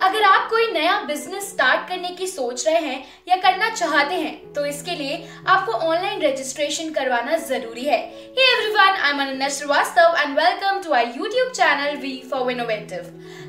अगर आप कोई नया बिजनेस स्टार्ट करने की सोच रहे हैं या करना चाहते हैं तो इसके लिए आपको ऑनलाइन रजिस्ट्रेशन करवाना जरूरी है। Hey everyone, I'm Ananya Srivastava and welcome to our YouTube channel V for Innovative।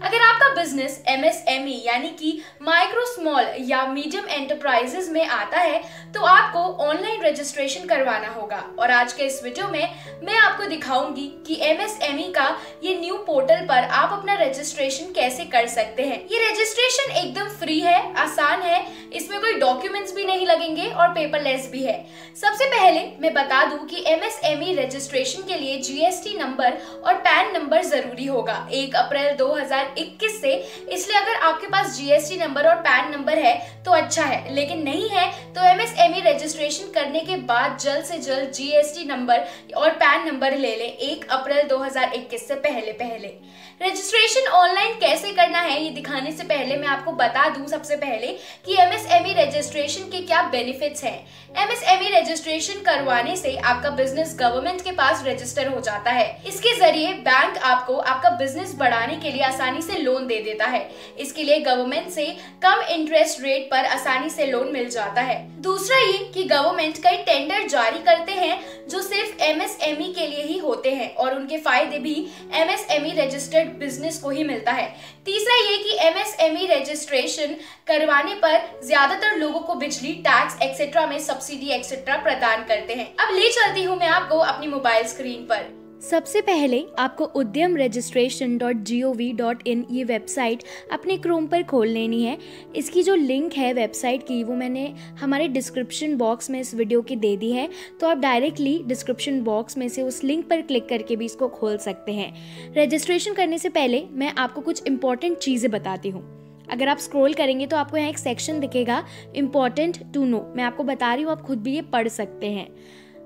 अगर आपका बिजनेस MSME यानी कि माइक्रो स्मॉल या मीडियम एंटरप्राइजेस में आता है तो आपको ऑनलाइन रजिस्ट्रेशन करवाना होगा। और आज के इस वीडियो में मैं आपको दिखाऊंगी कि MSME का ये न्यू पोर्टल पर आप अपना रजिस्ट्रेशन कैसे कर सकते हैं। ये रजिस्ट्रेशन एकदम फ्री है, आसान है, इसमें कोई डॉक्यूमेंट्स भी नहीं लगेंगे और पेपरलेस भी है। सबसे पहले मैं बता दूं कि MSME रजिस्ट्रेशन के लिए GST नंबर और पैन नंबर जरूरी होगा 1 अप्रैल 2021 से। इसलिए अगर आपके पास GST नंबर और पैन नंबर है तो अच्छा है, लेकिन नहीं है तो MSME रजिस्ट्रेशन करने के बाद जल्द से जल्द GST नंबर और पैन नंबर ले लें 1 अप्रैल 2021 से पहले। रजिस्ट्रेशन ऑनलाइन कैसे करना है ये दिखाने से पहले मैं आपको बता दूं सबसे पहले कि MSME रजिस्ट्रेशन के क्या बेनिफिट्स हैं। MSME रजिस्ट्रेशन करवाने से आपका बिजनेस गवर्नमेंट के पास रजिस्टर हो जाता है। इसके जरिए बैंक आपको आपका बिजनेस बढ़ाने के लिए आसानी से लोन दे देता है। इसके लिए गवर्नमेंट से कम इंटरेस्ट रेट पर आसानी से लोन मिल जाता है। दूसरा ये कि गवर्नमेंट कई टेंडर जारी करते हैं जो सिर्फ MSME के लिए ही होते हैं और उनके फायदे भी MSME रजिस्टर्ड बिजनेस को ही मिलता है। तीसरा ये कि MSME रजिस्ट्रेशन करवाने पर ज्यादातर लोगों को बिजली, टैक्स एक्सेट्रा में सब्सिडी एक्सेट्रा प्रदान करते हैं। अब ले चलती हूँ मैं आपको अपनी मोबाइल स्क्रीन पर। सबसे पहले आपको udyamregistration.gov.in ये वेबसाइट अपने क्रोम पर खोल लेनी है। इसकी जो लिंक है वेबसाइट की वो मैंने हमारे डिस्क्रिप्शन बॉक्स में इस वीडियो की दे दी है, तो आप डायरेक्टली डिस्क्रिप्शन बॉक्स में से उस लिंक पर क्लिक करके भी इसको खोल सकते हैं। रजिस्ट्रेशन करने से पहले मैं आपको कुछ इंपॉर्टेंट चीज़ें बताती हूँ। अगर आप स्क्रॉल करेंगे तो आपको यहाँ एक सेक्शन दिखेगा इम्पॉर्टेंट टू नो। मैं आपको बता रही हूँ, आप खुद भी ये पढ़ सकते हैं।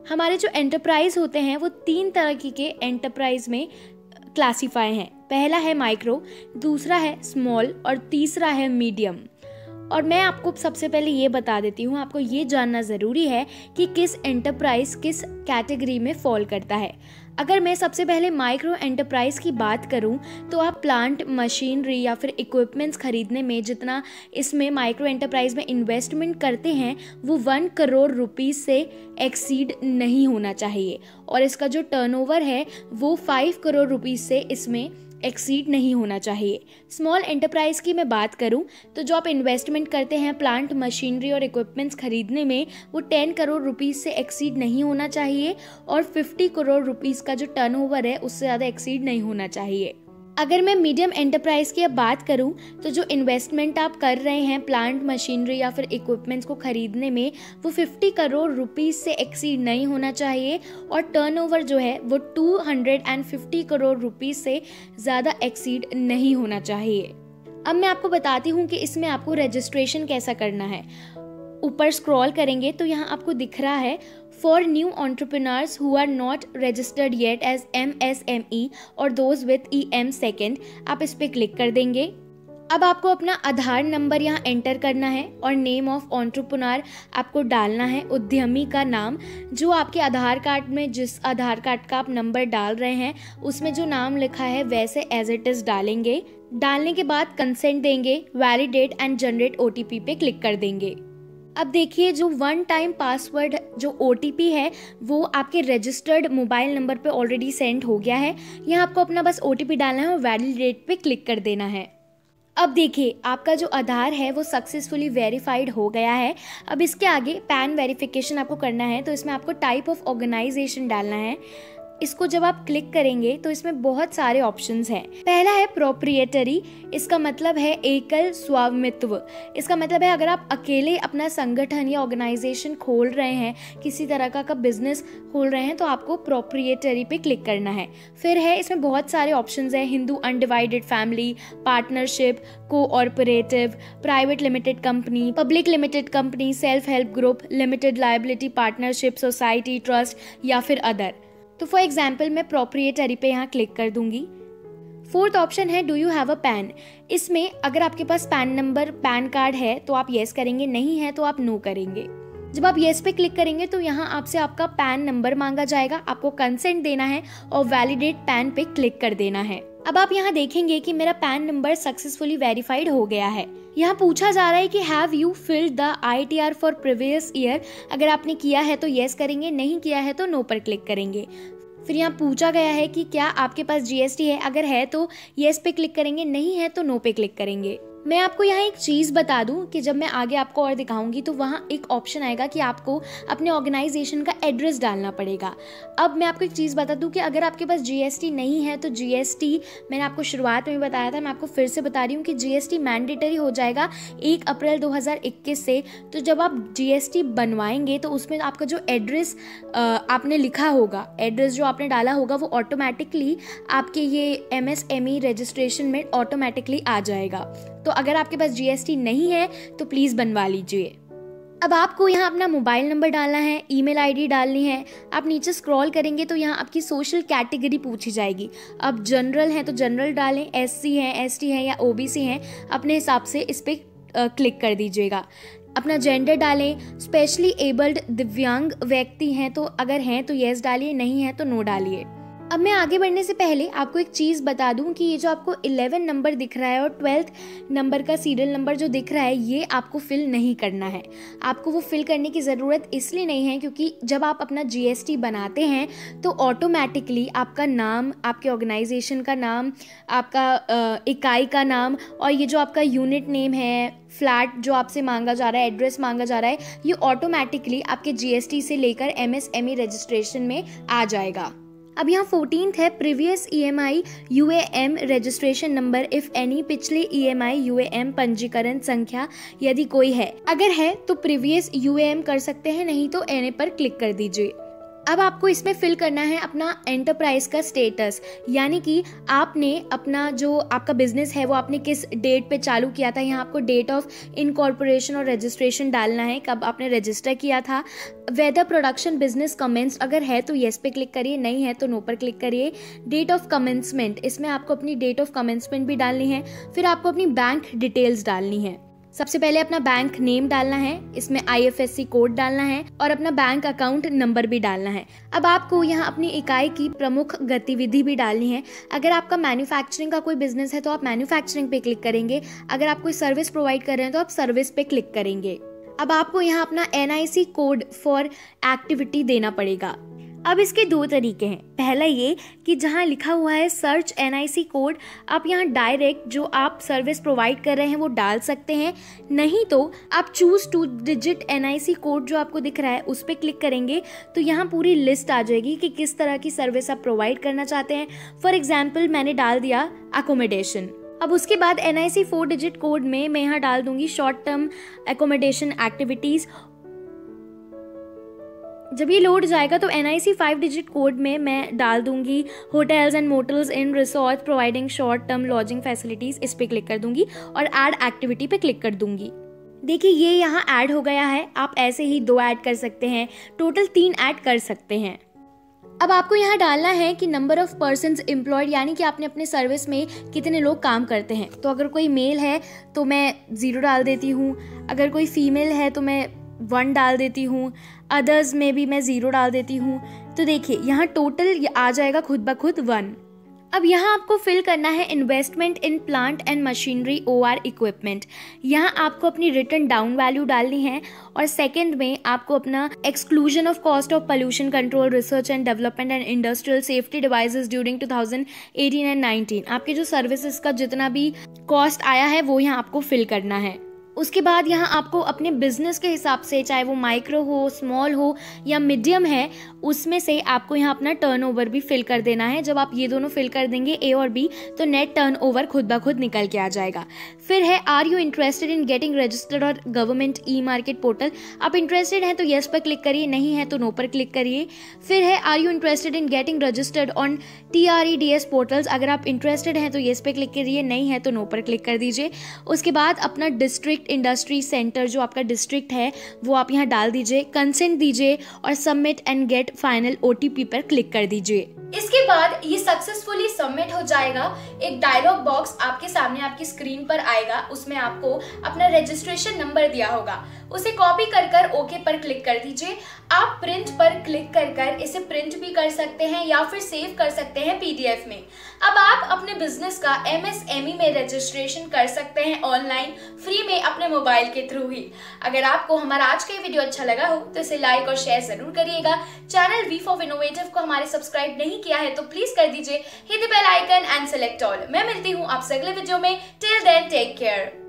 हमारे जो एंटरप्राइज होते हैं वो 3 तरह के एंटरप्राइज में क्लासीफाई हैं। पहला है माइक्रो, दूसरा है स्मॉल और तीसरा है मीडियम। और मैं आपको सबसे पहले ये बता देती हूँ, आपको ये जानना ज़रूरी है कि किस एंटरप्राइज किस कैटेगरी में फॉल करता है। अगर मैं सबसे पहले माइक्रो एंटरप्राइज की बात करूं तो आप प्लांट, मशीनरी या फिर इक्विपमेंट्स खरीदने में जितना इसमें माइक्रो एंटरप्राइज में इन्वेस्टमेंट करते हैं वो 1 करोड़ रुपीस से एक्सीड नहीं होना चाहिए और इसका जो टर्नओवर है वो 5 करोड़ रुपीस से इसमें एक्सीड नहीं होना चाहिए। स्मॉल एंटरप्राइज की मैं बात करूं तो जो आप इन्वेस्टमेंट करते हैं प्लांट, मशीनरी और इक्विपमेंट्स खरीदने में वो 10 करोड़ रुपीस से एक्सीड नहीं होना चाहिए और 50 करोड़ रुपीस का जो टर्नओवर है उससे ज़्यादा एक्सीड नहीं होना चाहिए। अगर मैं मीडियम एंटरप्राइज की अब बात करूं तो जो इन्वेस्टमेंट आप कर रहे हैं प्लांट, मशीनरी या फिर इक्विपमेंट्स को खरीदने में वो 50 करोड़ रुपीस से एक्सीड नहीं होना चाहिए और टर्नओवर जो है वो 250 करोड़ रुपीस से ज़्यादा एक्सीड नहीं होना चाहिए। अब मैं आपको बताती हूँ कि इसमें आपको रजिस्ट्रेशन कैसा करना है। ऊपर स्क्रॉल करेंगे तो यहाँ आपको दिख रहा है for new entrepreneurs who are not registered yet as MSME और दोज विथ EM सेकेंड, आप इस पे क्लिक कर देंगे। अब आपको अपना आधार नंबर यहाँ एंटर करना है और नेम ऑफ एंटरप्रेन्योर आपको डालना है, उद्यमी का नाम। जो आपके आधार कार्ड में जिस आधार कार्ड का आप नंबर डाल रहे हैं उसमें जो नाम लिखा है वैसे एज इट इज़ डालेंगे। डालने के बाद कंसेंट देंगे, वैलिडेट एंड जनरेट OTP पे क्लिक कर देंगे। अब देखिए जो 1 टाइम पासवर्ड जो OTP है वो आपके रजिस्टर्ड मोबाइल नंबर पे ऑलरेडी सेंड हो गया है। यहाँ आपको अपना बस OTP डालना है और वैलिडेट पे क्लिक कर देना है। अब देखिए आपका जो आधार है वो सक्सेसफुली वेरीफाइड हो गया है। अब इसके आगे पैन वेरिफिकेशन आपको करना है, तो इसमें आपको टाइप ऑफ ऑर्गेनाइजेशन डालना है। इसको जब आप क्लिक करेंगे तो इसमें बहुत सारे ऑप्शंस हैं। पहला है प्रोप्रिएटरी, इसका मतलब है एकल स्वामित्व। इसका मतलब है अगर आप अकेले अपना संगठन या ऑर्गेनाइजेशन खोल रहे हैं, किसी तरह का बिजनेस खोल रहे हैं तो आपको प्रोप्रिएटरी पे क्लिक करना है। फिर है इसमें बहुत सारे ऑप्शंस हैं, Hindu undivided family, partnership, cooperative, private limited company, public limited company, self help group, limited liability partnership, society, trust या फिर अदर। तो फॉर एग्जाम्पल मैं प्रोप्रिएटरी पे यहाँ क्लिक कर दूंगी। 4th ऑप्शन है do you have a pan. इसमें अगर आपके पास पैन नंबर, पैन कार्ड है तो आप येस करेंगे, नहीं है तो आप नो करेंगे। जब आप येस पे क्लिक करेंगे तो यहाँ आपसे आपका पैन नंबर मांगा जाएगा, आपको कंसेंट देना है और वैलिडेट पैन पे क्लिक कर देना है। अब आप यहाँ देखेंगे कि मेरा पैन नंबर सक्सेसफुली वेरीफाइड हो गया है। यहाँ पूछा जा रहा है कि have you filled the ITR for previous year. अगर आपने किया है तो येस करेंगे, नहीं किया है तो नो पर क्लिक करेंगे। फिर यहाँ पूछा गया है कि क्या आपके पास GST है। अगर है तो येस पे क्लिक करेंगे, नहीं है तो नो पे क्लिक करेंगे। मैं आपको यहाँ एक चीज़ बता दूं कि जब मैं आगे आपको और दिखाऊंगी तो वहाँ एक ऑप्शन आएगा कि आपको अपने ऑर्गेनाइजेशन का एड्रेस डालना पड़ेगा। अब मैं आपको एक चीज़ बता दूं कि अगर आपके पास GST नहीं है तो GST, मैंने आपको शुरुआत में बताया था, मैं आपको फिर से बता रही हूँ कि GST मैंडेटरी हो जाएगा 1 अप्रैल 2021 से। तो जब आप GST बनवाएंगे तो उसमें आपका जो एड्रेस आपने लिखा होगा, एड्रेस जो आपने डाला होगा, वो ऑटोमेटिकली आपके ये MSME रजिस्ट्रेशन में ऑटोमेटिकली आ जाएगा। तो अगर आपके पास GST नहीं है तो प्लीज़ बनवा लीजिए। अब आपको यहाँ अपना मोबाइल नंबर डालना है, ईमेल ID डालनी है। आप नीचे स्क्रॉल करेंगे तो यहाँ आपकी सोशल कैटेगरी पूछी जाएगी। अब जनरल है तो जनरल डालें, SC है, ST है या OBC है, अपने हिसाब से इस पर क्लिक कर दीजिएगा। अपना जेंडर डालें, स्पेशली एबल्ड दिव्यांग व्यक्ति हैं तो अगर हैं तो येस डालिए, नहीं है तो नो डालिए। अब मैं आगे बढ़ने से पहले आपको एक चीज़ बता दूं कि ये जो आपको 11 नंबर दिख रहा है और 12th नंबर का सीरियल नंबर जो दिख रहा है, ये आपको फिल नहीं करना है। आपको वो फिल करने की ज़रूरत इसलिए नहीं है क्योंकि जब आप अपना GST बनाते हैं तो ऑटोमेटिकली आपका नाम, आपके ऑर्गेनाइजेशन का नाम, आपका इकाई का नाम और ये जो आपका यूनिट नेम है, फ्लैट जो आपसे मांगा जा रहा है, एड्रेस मांगा जा रहा है, ये ऑटोमेटिकली आपके GST से लेकर MSME रजिस्ट्रेशन में आ जाएगा। अब यहाँ 14th है previous EMI UAM registration number if any, पिछले EMI UAM पंजीकरण संख्या यदि कोई है। अगर है तो प्रीवियस UAM कर सकते हैं, नहीं तो एनी पर क्लिक कर दीजिए। अब आपको इसमें फिल करना है अपना एंटरप्राइज का स्टेटस, यानी कि आपने अपना जो आपका बिजनेस है वो आपने किस डेट पे चालू किया था। यहाँ आपको डेट ऑफ इनकॉर्पोरेशन और रजिस्ट्रेशन डालना है, कब आपने रजिस्टर किया था। वेदर प्रोडक्शन बिजनेस कमेंस, अगर है तो येस पे क्लिक करिए, नहीं है तो नो पर क्लिक करिए। डेट ऑफ कमेंसमेंट, इसमें आपको अपनी डेट ऑफ कमेंसमेंट भी डालनी है। फिर आपको अपनी बैंक डिटेल्स डालनी है। सबसे पहले अपना बैंक नेम डालना है, इसमें IFSC कोड डालना है और अपना बैंक अकाउंट नंबर भी डालना है। अब आपको यहाँ अपनी इकाई की प्रमुख गतिविधि भी डालनी है। अगर आपका मैन्युफैक्चरिंग का कोई बिजनेस है तो आप मैन्युफैक्चरिंग पे क्लिक करेंगे। अगर आप कोई सर्विस प्रोवाइड कर रहे हैं तो आप सर्विस पे क्लिक करेंगे। अब आपको यहाँ अपना NIC कोड फॉर एक्टिविटी देना पड़ेगा। अब इसके 2 तरीके हैं। पहला ये कि जहाँ लिखा हुआ है सर्च NIC कोड, आप यहाँ डायरेक्ट जो आप सर्विस प्रोवाइड कर रहे हैं वो डाल सकते हैं, नहीं तो आप चूज 2 डिजिट NIC कोड जो आपको दिख रहा है उस पर क्लिक करेंगे तो यहाँ पूरी लिस्ट आ जाएगी कि किस तरह की सर्विस आप प्रोवाइड करना चाहते हैं। फॉर एग्जाम्पल मैंने डाल दिया अकोमोडेशन। अब उसके बाद NIC 4 डिजिट कोड में मैं यहाँ डाल दूंगी शॉर्ट टर्म एकोमोडेशन एक्टिविटीज़। जब ये लोड जाएगा तो NIC 5 डिजिट कोड में मैं डाल दूंगी hotels and motels in resort providing short term lodging facilities. इस पर क्लिक कर दूंगी और ऐड एक्टिविटी पे क्लिक कर दूंगी। देखिए ये यहाँ ऐड हो गया है। आप ऐसे ही 2 ऐड कर सकते हैं, टोटल 3 ऐड कर सकते हैं। अब आपको यहाँ डालना है कि नंबर ऑफ पर्सन्स एम्प्लॉयड, यानी कि आपने अपने सर्विस में कितने लोग काम करते हैं। तो अगर कोई मेल है तो मैं 0 डाल देती हूँ, अगर कोई फीमेल है तो मैं 1 डाल देती हूँ, अदर्स में भी मैं 0 डाल देती हूँ। तो देखिए यहाँ टोटल आ जाएगा खुद ब खुद 1। अब यहाँ आपको फिल करना है investment in plant and machinery OR equipment. यहाँ आपको अपनी रिटर्न डाउन वैल्यू डालनी है और सेकंड में आपको अपना exclusion of cost of pollution control research and development and industrial safety devices during 2018 and 19 आपके जो सर्विसेज का जितना भी कॉस्ट आया है वो यहाँ आपको फिल करना है। उसके बाद यहाँ आपको अपने बिजनेस के हिसाब से, चाहे वो माइक्रो हो, स्मॉल हो या मीडियम है, उसमें से आपको यहाँ अपना टर्नओवर भी फिल कर देना है। जब आप ये दोनों फिल कर देंगे A और B तो नेट टर्नओवर खुद ब खुद निकल के आ जाएगा। फिर है are you interested in getting registered और गवर्नमेंट ई-मार्केट पोर्टल। आप इंटरेस्टेड हैं तो येस पर क्लिक करिए, नहीं है तो नो पर क्लिक करिए। फिर है are you interested in getting registered on TREDS portals. अगर आप इंटरेस्टेड हैं तो येस पे क्लिक करिए, नहीं है तो नो पर क्लिक कर दीजिए। उसके बाद अपना डिस्ट्रिक्ट इंडस्ट्री सेंटर जो आपका डिस्ट्रिक्ट है वो आप यहाँ डाल दीजिए, कंसेंट दीजिए और submit and get final OTP पर क्लिक कर दीजिए। इसके बाद ये सक्सेसफुली सबमिट हो जाएगा। एक डायलॉग बॉक्स आपके सामने आपकी स्क्रीन पर आएगा, उसमें आपको अपना रजिस्ट्रेशन नंबर दिया होगा, उसे कॉपी कर ओके पर क्लिक कर दीजिए। आप प्रिंट पर क्लिक कर इसे प्रिंट भी कर सकते हैं या फिर सेव कर सकते हैं पीडीएफ में। अब आप अपने बिजनेस का एमएसएमई में रजिस्ट्रेशन कर सकते हैं ऑनलाइन फ्री में अपने मोबाइल के थ्रू ही। अगर आपको हमारा आज का वीडियो अच्छा लगा हो तो इसे लाइक और शेयर जरूर करिएगा। चैनल वी फॉर इनोवेटिव को हमारे सब्सक्राइब नहीं किया है तो प्लीज कर दीजिए, hit the bell icon and select all. मैं मिलती हूँ आपसे अगले वीडियो में। Till then take care.